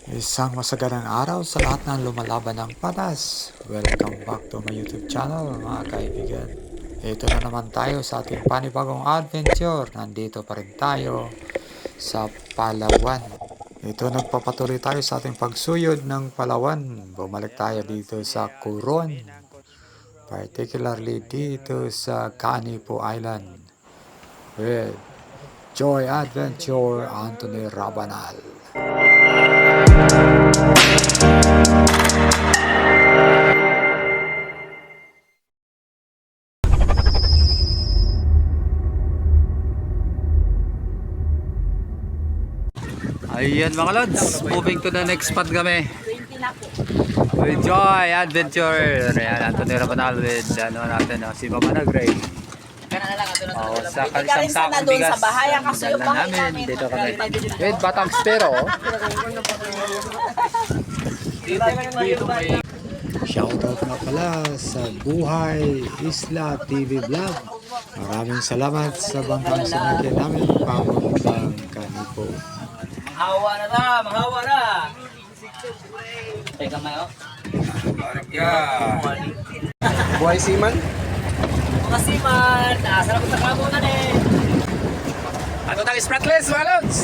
Isang masaganang araw sa lahat ng lumalaban ng patas. Welcome back to my YouTube channel mga kaibigan. Ito na naman tayo sa ating panibagong adventure. Nandito pa rin tayo sa Palawan. Ito nagpapatuloy tayo sa ating pagsuyod ng Palawan. Bumalik tayo dito sa Coron. Particularly dito sa Canipo Island. With Joy Adventure Anthony Rabanal. Ayan mga lods, moving to the next spot kami. With Joy Adventure. Ayan, Anthony Rabanal with natin, si Mama Nagray. Sa kalisang sakong bigas. Dala namin, dito kami. With Batang Spero. Shoutout nga pala sa Buhay Isla TV Vlog. Maraming salamat sa bangkang sinakyan namin papuntang Canipo. Mahawa na ta, mahawa na. Teka mayo. Buhay Seaman? Mga siman, asarap sa kabutan eh. Ano tang spratless mga lods?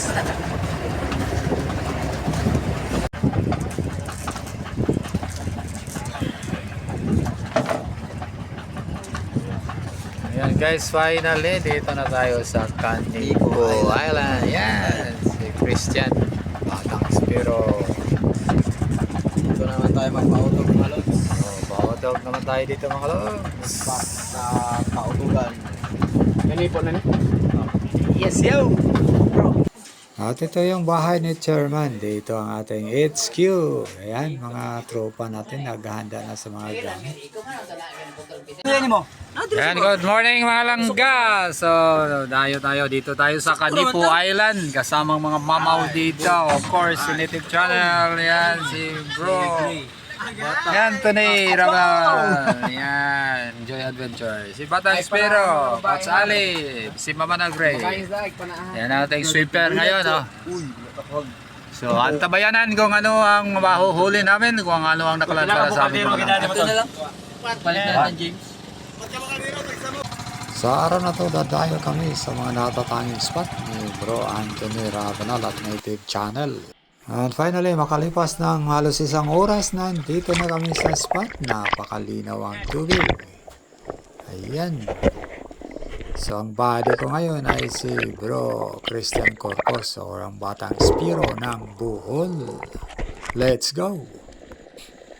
Ayan guys, finally dito na tayo sa Canipo Island. Yan, si Christian Batang Spiro. Ito naman tayo magpautog mga lods. Pautog naman tayo dito mga lods. Sa pautugan. Canipo na ni? Yes, yo! At ito yung bahay ni Chairman. Dito ang ating HQ. Ayan, mga tropa natin naghahanda na sa mga gamit. Ayan, good morning mga langga. So, tayo dito tayo sa Canipo Island. Kasamang mga mamaw dito. Of course, si Native Channel. Yan, si Bro. Yan, Tony Ramal. Yan, Joy Adventure. Si Batang Spiro. Coach Ali. Si Mama Nagray. Yan ang ating sweeper ngayon. Oh. So, antabayanan kung ano ang mahuhuli namin. Kung ano ang nakalaan para sa amin. Palit na lang James. Sa araw na to, dadayo kami sa mga natatanging spot ni Bro Anthony Rabanal at Native Channel. And finally, makalipas ng halos isang oras, nandito na kami sa spot. Napakalinaw ang tubig. Ayan. So, ang body ko ngayon ay si Bro Christian Corpus or ang Batang Spiro ng Bohol. Let's go!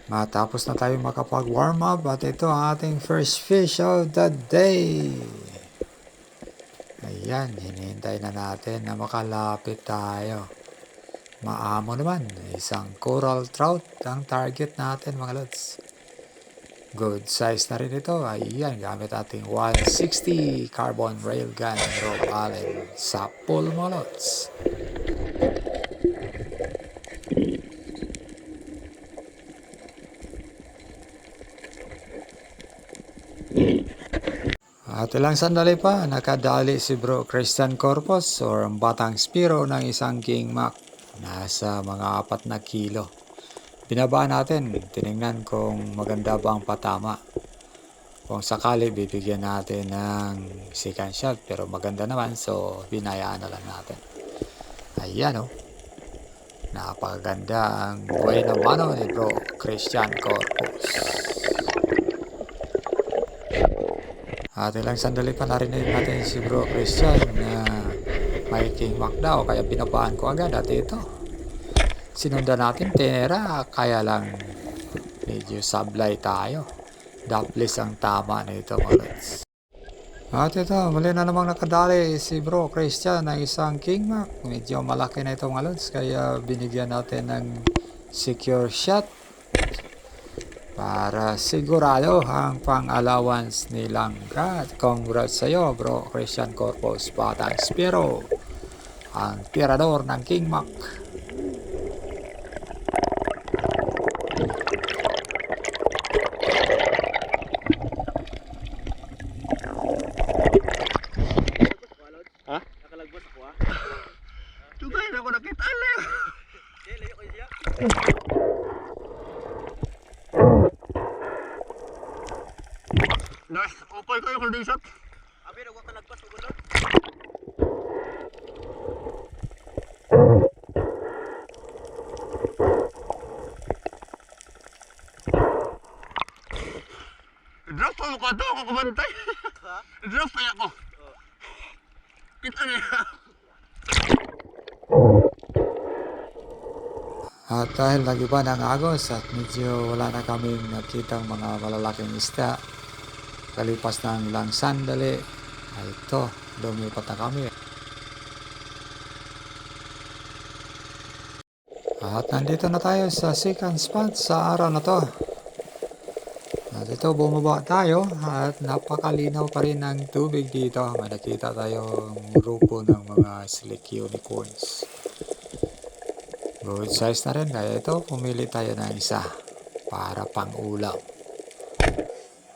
Matapos na tayo makapag-warm up at ito ang ating first fish of the day. Ayan, hinihintay na natin na makalapit tayo. Maamo naman, isang coral trout ang target natin mga lods. Good size na rin ito. Ayan, gamit ating 160 carbon railgun rope allen sa pool mga lods. At ilang sandali pa, nakadali si Bro Christian Corpus or ang Batang Spiro ng isang King Mac. Nasa mga 4 na kilo. Binabaan natin, tinignan kung maganda ba ang patama. Kung sakali, bibigyan natin ng second shot, pero maganda naman, so binayaan na lang natin. Ayan o. Napakaganda ang buhay na mano ni Bro Christian Corpus. At ilang sandali pa narinig natin si Bro Christian na may King Mac daw, kaya binabaan ko agad at ito. Sinundan natin, tenera, kaya lang medyo sablay tayo. Daplis ang tama nito mga lods. At ito, muli na namang nakadali si Bro Christian ng isang King Mac. Medyo malaki na ito mga lods, kaya binigyan natin ng secure shot para sigurado ang pang-allowance ni Langga. Congrats sa iyo, Bro Christian Corpus Batang Spiro, ang tirador ng King Mac. Ha? Nakalagpas ako ah. Tugay na ako nakita. Nice. Okay kayo condition. Abi, nagwak ka nagpas. Ugulan. Drop pa mo ka to, ako kumantay. Drop pa ako. Kita niya. At dahil nag-iba ng agos at medyo wala na kaming nakitang mga malalaking isda, kalipas ng ilang sandali, ay ito, lumipat na kami. At nandito na tayo sa second spot sa araw na to. At ito, bumaba tayo at napakalinaw pa rin ng tubig dito. May nakita tayong grupo ng mga slick unicorns. Good size na rin, kaya ito, pumili tayo ng isa para pang ulam.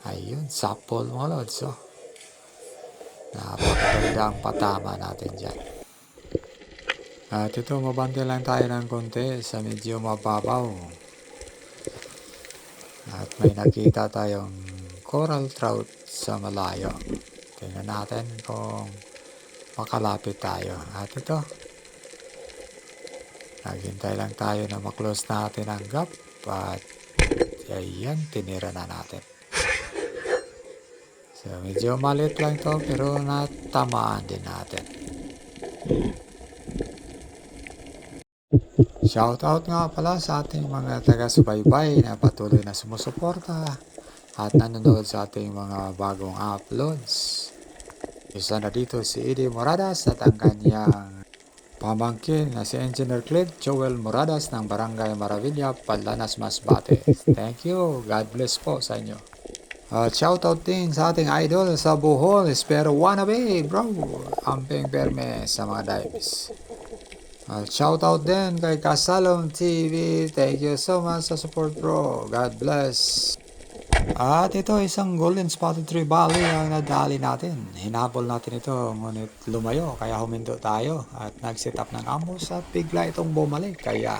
Ayun, sapol mga lods. Oh. Napakaganda ang patama natin dyan. At ito, mabante lang tayo ng konti sa medyo mababaw. At may nakita tayong coral trout sa malayo. Tingnan natin kung makalapit tayo. At ito, naghintay lang tayo na maklose natin ang gap. At ayan, tinira na natin. So, medyo maliit lang to pero natamaan din natin. Shoutout nga pala sa ating mga taga-subaybay na patuloy na sumusuporta at nanonood sa ating mga bagong uploads. Isa na dito si Eddie Moradas at ang kanyang pamangkin na si Engineer Clint Joel Moradas ng Barangay Maravilla, Palanas, Masbate. Thank you. God bless po sa inyo. At shoutout din sa ating idol sa Bohol, Espero Wannabe, bro. Amping perme sa mga dives. At shoutout din kay Kasalom TV. Thank you so much sa support, bro. God bless. At ito, isang golden spotted trevally ang nadali natin. Hinabol natin ito, ngunit lumayo, kaya huminto tayo. At nag-set up ng ambos at bigla itong bumalik. Kaya,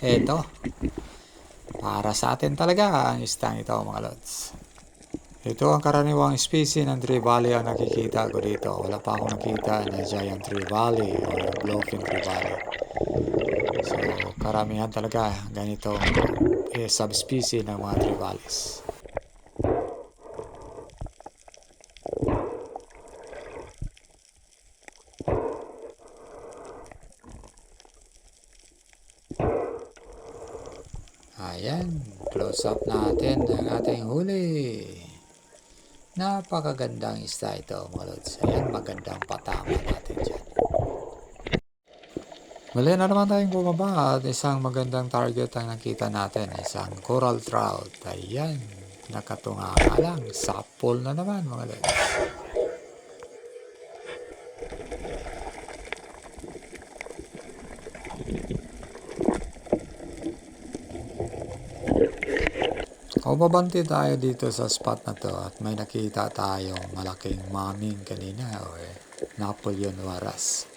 eto, para sa atin talaga ang istang ito, mga lods. Ito ang karaniwang species ng trevally ang nakikita ko dito. Wala pa akong nakita na giant trevally o bluefin trevally. So, karamihan talaga ganito subspecies ng mga trevallies. Ayan, close up natin ang ating huli. Napakagandang isda ito, mga lods. Ayan, magandang patama natin dyan. Muli na naman tayong bumaba at isang magandang target ang nakita natin. Isang coral trout. Ayan, nakatunga ka lang. Sapol na naman, mga lods. Babante tayo dito sa spot na to at may nakita tayong malaking maming kanina o Napoleon Waras.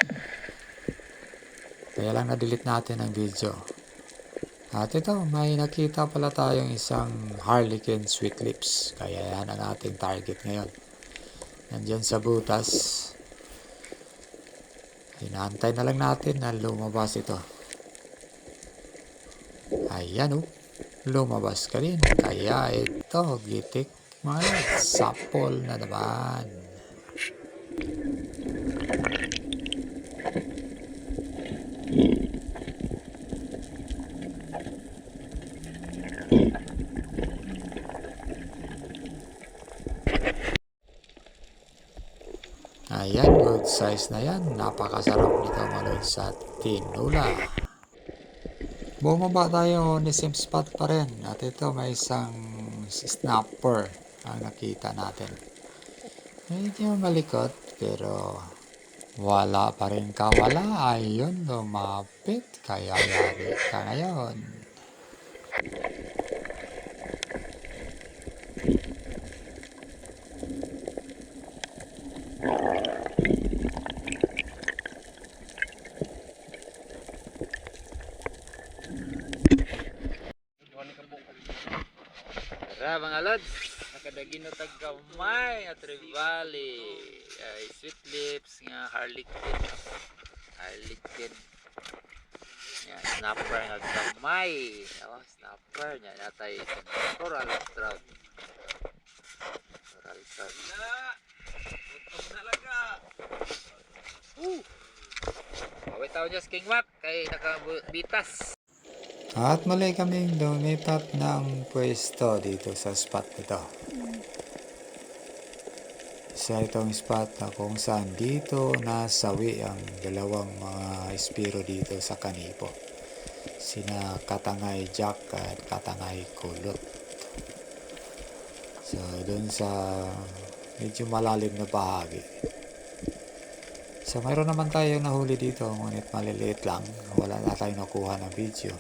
Kaya lang na-delete natin ang video. At ito, may nakita pala tayong isang Harlequin Sweet Lips. Kaya yan ang ating target ngayon. Nandyan sa butas. Inaantay na lang natin na lumabas ito. Ayan o. Lumabas ka rin. Kaya ito, gitik mga sapol na naman. Ayan, good size na yan. Napakasarap nito mga lods sa tinula. Bumaba tayo ni same spot pa rin. At ito may isang snapper ang nakita natin. Medyo malikot pero wala pa rin kawala. Ayun, lumapit. Kaya yari ka ngayon. Tara mga lods, nakadagino tag gamay at Rivali. Ay, sweet lips nga harlequin. Harlequin. Yan, snapper nga gamay. Oh, snapper nya natay coral trout. Coral trout. Awit tao dyan King Mac kay nakabitas. At muli kaming lumipat ng pwesto dito sa spot nito. Isa itong spot na kung saan dito nasawi ang dalawang mga espiro dito sa Kanipo. Sina Katangay Jack at Katangay Kulot. So dun sa medyo malalim na bahagi. So mayroon naman tayo nahuli dito, ngunit maliliit lang. Wala na tayong nakuha ng video.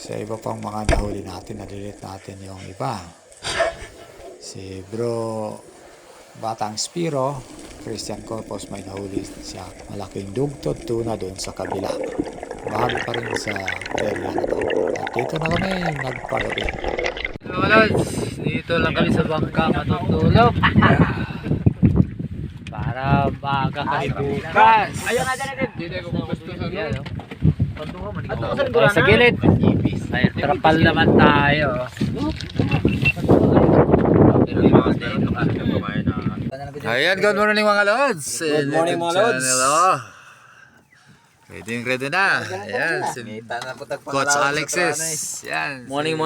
Sa iba pang mga nahuli natin, nalilit natin yung iba. Si Bro Batang Spiro, Christian Corpus, may nahuli siya. Malaking dugtod tuna doon sa kabila. Bahagi pa rin sa area na to. At dito na kami nagpagabi. Mga lods, dito lang kami sa bangka matutulog. Para baga kami bukas. Ayaw nga dyan. Dito ko gusto sa Yan, loob. Ay, Sa gilid. Ay, trapal naman tayo. Ayan, good morning mga lods. Good morning, mga lods. Ready na. Ayan, si Coach Alexis. Yan. Morning.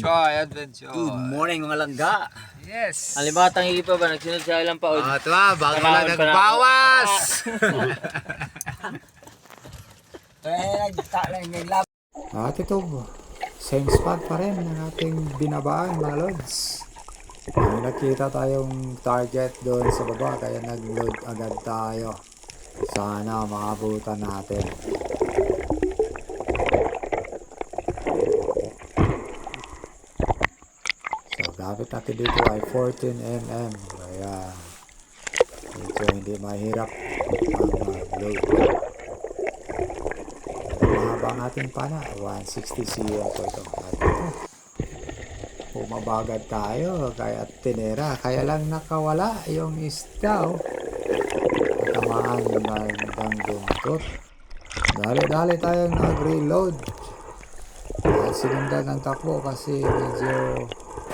Choy Adventure. Good morning mga langga. Yes. Alibatang hindi pa ba? Nagsunod siya ilang pa. Ah, ito ba? Bago lang nagbawas. At ito, same spot pa rin ang ating binabaan mga lods. May nakita tayong target doon sa baba kaya nag-load agad tayo. Sana makabutan natin. So gamit natin dito ay 14mm kaya medyo hindi mahirap ang load. Mahaba ang ating pana, 160 cm po ito. At ito, bumabagad tayo kaya tinera, kaya lang nakawala yung isda. Tamaan ng bandang dungkot. Dali-dali tayong nag-reload. At sinundan ang takbo kasi medyo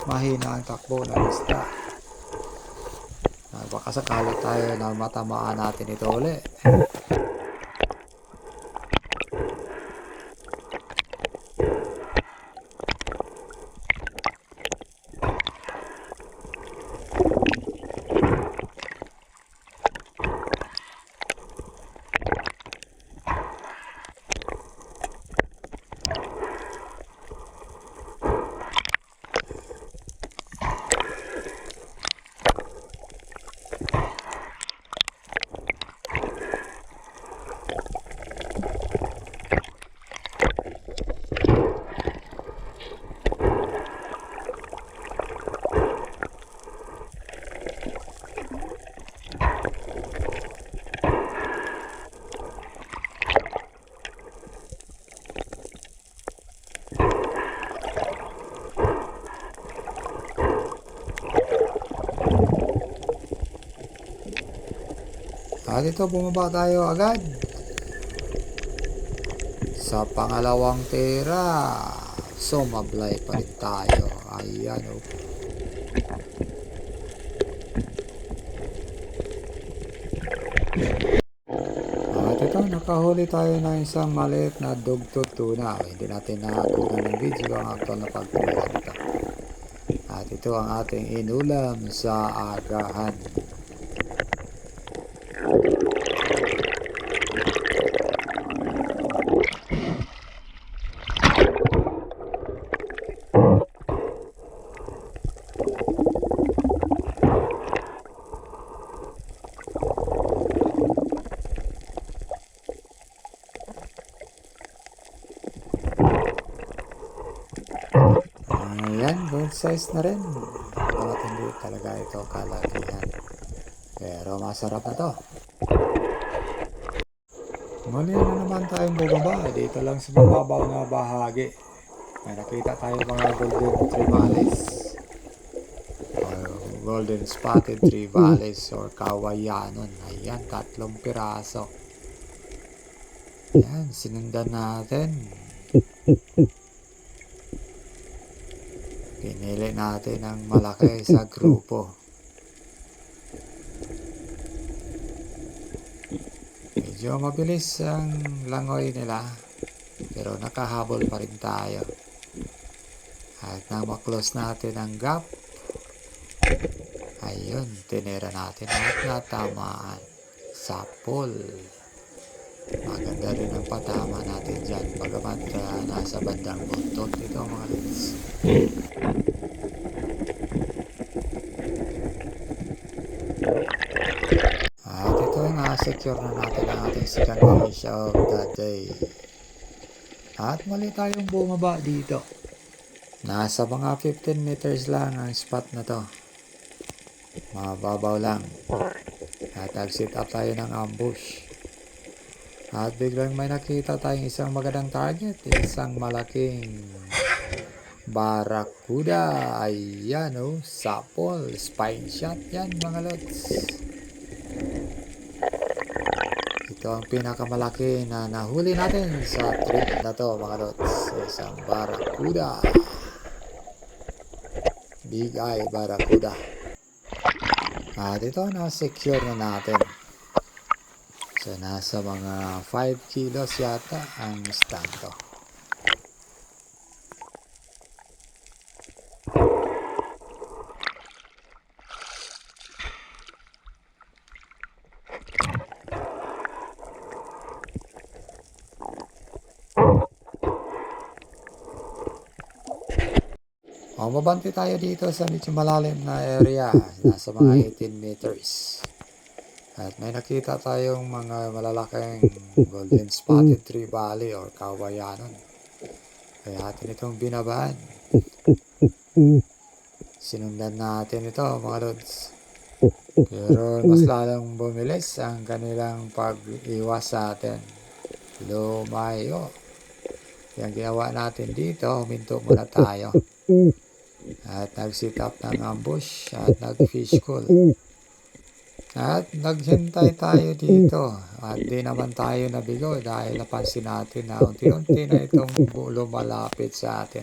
mahina ang takbo ng isda. Baka sakali tayo na matamaan natin ito ulit. At ito, bumaba tayo agad sa pangalawang tira. Sumablay pa rin tayo. Ayan o. At ito, nakahuli tayo ng isang maliit na dugtod tuna. Hindi natin nakakuha ng video ang actual na pagpilihan nito. At ito ang ating inulam sa agahan. Ayan, good size na rin. At hindi talaga ito kalakihan. Pero masarap na to. Muli na naman tayong bumaba. Dito lang sa mababaw na bahagi. May nakita tayo mga golden retrievals. golden spotted tree valleys or kawayanon. Ayan, 3 piraso. Ayan, sinundan natin. Pinili natin ang malaki sa grupo. Medyo mabilis ang langoy nila, pero nakahabol pa rin tayo. At nang maklose natin ang gap, ayun, tinira natin at natamaan sa pool. Maganda rin ang patama natin dyan, bagamat nasa bandang buntot ito mga lods. At ito na-secure na natin ang ating second fish of the day. At mali tayong bumaba dito. Nasa mga 15 meters lang ang spot na to. Mababaw lang. At nag-set up tayo ng ambush. At biglang may nakita tayong isang magandang target. Isang malaking barracuda. Ayan o, sapol. Spine shot yan mga lods. Ito ang pinakamalaki na nahuli natin sa trip na to mga lods. Isang barracuda. Big Eye Barracuda. At ito na-secure na natin. So nasa mga 5 kilos yata ang stand to. Mabante tayo dito sa medyo malalim na area, nasa mga 18 meters. At may nakita tayong mga malalaking golden spotted tree valley or kawayanon. Kaya atin itong binabaan. Sinundan natin ito mga lods. Pero mas lalong bumilis ang kanilang pag-iwas sa atin. Lumayo. Yung ginawa natin dito, huminto muna tayo. At nag-set up ng ambush at nag-fish call. At naghintay tayo dito. At di naman tayo nabigo dahil napansin natin na unti-unti na itong lumalapit sa atin.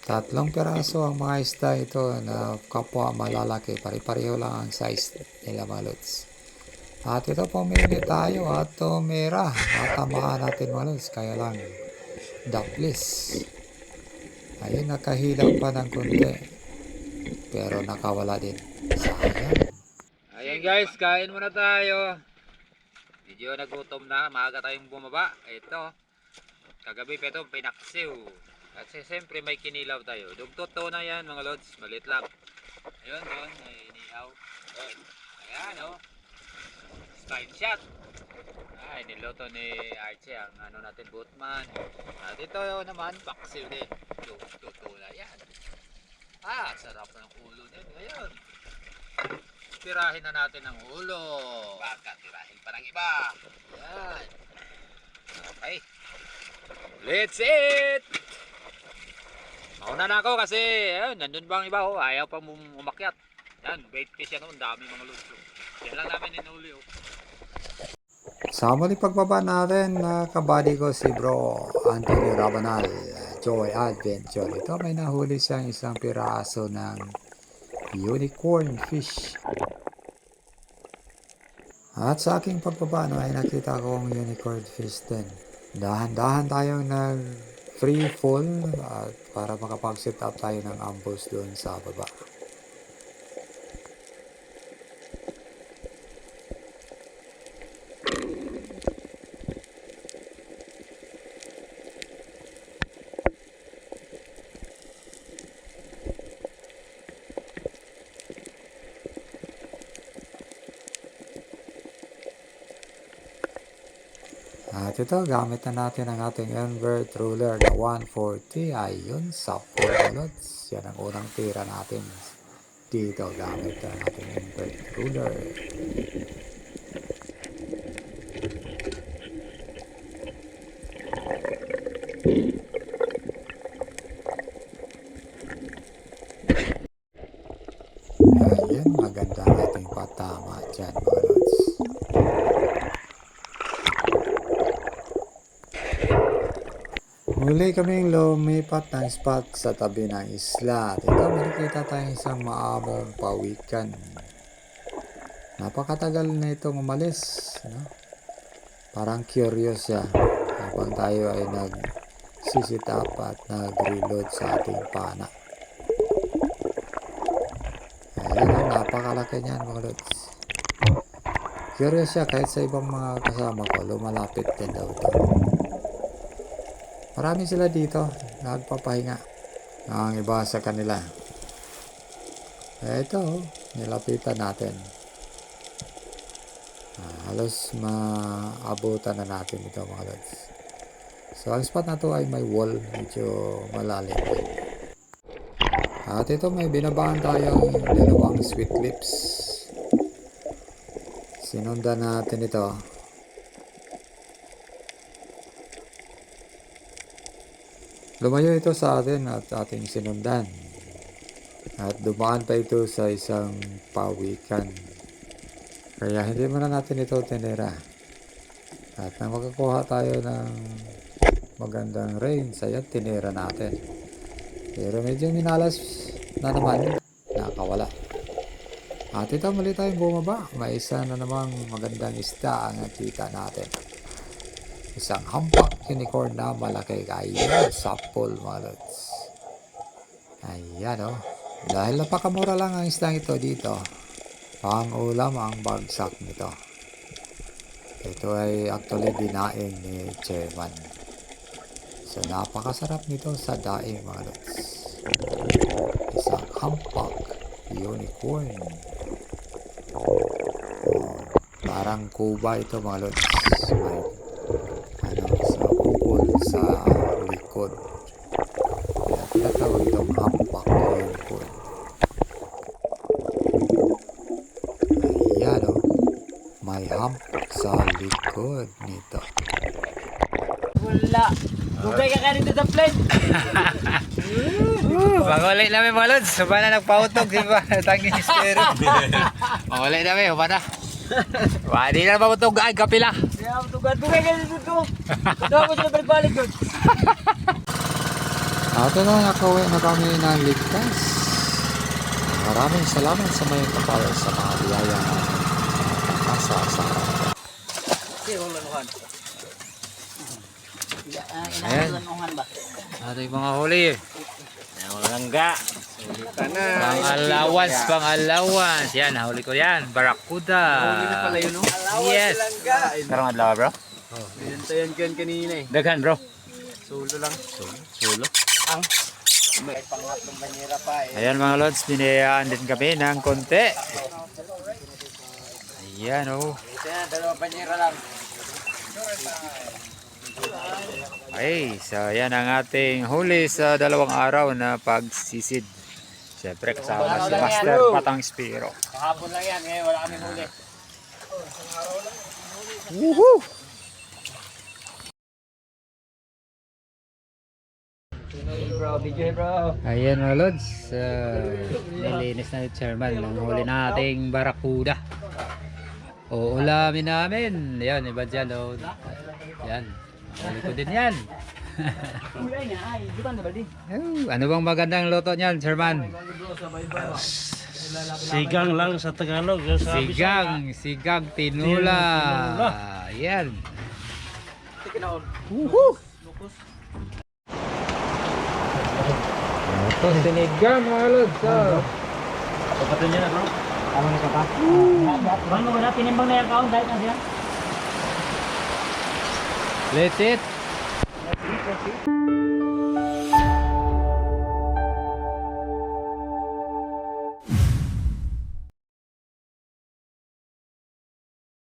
3 piraso ang mga isda ito na kapwa malalaki. Pari-pareho lang ang size nila mga lods. At ito pumili tayo at tumira. Matamaan natin mga lods. Kaya lang daplis. Ayun, nakahilang pa ng konti. Pero nakawala din. Sayang. Ayan guys, kain muna tayo. Medyo nagutom na, maaga tayong bumaba. Ito, kagabi pa ito, pinaksiw. Kasi siyempre may kinilaw tayo. Dugtot to na yan mga lods, malit lang. Ayun, doon, may inihaw. Ayan o, spine shot. Ay, niloto ni Archie ang ano natin, boatman. At ito naman, paksiw din. Dugtot na yan. Sarap ng ulo din. Ayun. Tirahin na natin ang ulo. Baka tirahin pa ng iba. Yan. Okay. Let's eat! Mauna na ako kasi nandun ba ang iba? Ayaw pa umakyat. Yan, bait fish yan. Ang dami mga luto. Yan lang namin inuli. Sa muli pagbaba natin, kabady ko si Bro Anthony Rabanal, Joy Adventure. Ito may nahuli siyang isang piraso ng unicorn fish. At sa aking pagbaba ay nakita ko ang unicorn fish din. Dahan-dahan tayong nag free fall para makapag-set up tayo ng ambush doon sa baba. At ito, gamit na natin ang ating invert ruler na 140. Ayun, sa lots. Yan ang unang tira natin dito. Gamit na natin invert ruler. Ayun, tama dyan mga lods. Muli kaming lumipat ng spot sa tabi ng isla. At ito makikita tayong isang maamong pawikan. Napakatagal na itong umalis. No? Parang curious siya habang tayo ay nag-sit up at nag-reload sa ating pana. Ayan, napakalaki niyan mga lods. Curious siya kahit sa ibang mga kasama ko, lumalapit din daw ito. Marami sila dito, nagpapahinga. Ang iba sa kanila. Ito, nilapitan natin. Halos maabutan na natin ito mga lods. So ang spot na to ay may wall, medyo malalim. At ito may binabaan tayong dalawang sweet lips. Sinundan natin ito. Lumayo ito sa atin at ating sinundan. At dumaan pa ito sa isang pawikan. Kaya hindi muna natin ito tinira. At nang makakuha tayo ng magandang range, ayan tinira natin. Pero medyo minalas na naman, nakawala. At ito muli tayong bumaba. May isa na namang magandang isda ang nakita natin. Isang hampak unicorn na malaki. Ayan, sapol mga lods. Ayan o. Dahil napakamura lang ang isdang ito dito, pang ulam ang bagsak nito. Ito ay actually dinaing ni Chairman. So napakasarap nito sa daing mga lods. Isang hampak unicorn. Parang kuba ito mga lods. May sa ukol sa likod. Kaya tinatawag itong hampak unicorn. Ayan o. May hampak sa likod nito. Wala. Bugay ka dito sa plate. Mangulay namin mga lods. Suba na nagpautog. Diba? Tangin ni Spero. Mangulay namin. Suba na. Di na napaputog. Ay, kapila. Kaya tugan. Bugay ka dito. Dapat sila balik-balik yun. At ito nakauwi na kami ng ligtas. Maraming salamat sa may kapal sa mga biyaya na nasa sa Ayan. Ating mga huli. Langga. Pang-allowance. Yan, nahuli ko yan. Barracuda. Yes. Karang adlaw bro? Binantayan ko yan kanina eh. Daghan bro. Sulo lang. Sulo. May pangatlong banyera pa eh. Ayan mga lods, binayaan din kami ng konti. Ayan oh. Ito yan, dalawang banyera lang. Ay, so yan ang ating huli sa 2 araw na pagsisid. Siyempre kasama si Master Patang Spiro. Kahapon lang yan, ngayon wala kami huli. Woohoo! Bro, video bro. Ayan mga lods, nilinis na ni Chairman ng huli nating Barracuda. Uulamin namin. Yan, iba dyan oh. Yan, huli ko din yan. Ulay na ay, di ba na ba di? Ano bang magandang luto niyan, Chairman? Sigang lang sa Tagalog. Sa Sigang tinula. Yan. Ito, sinigang mga lods. Kapatid niya na bro. Ano na ka pa? Bang mo na tinimbang na yung account dahil na siya. Let's eat.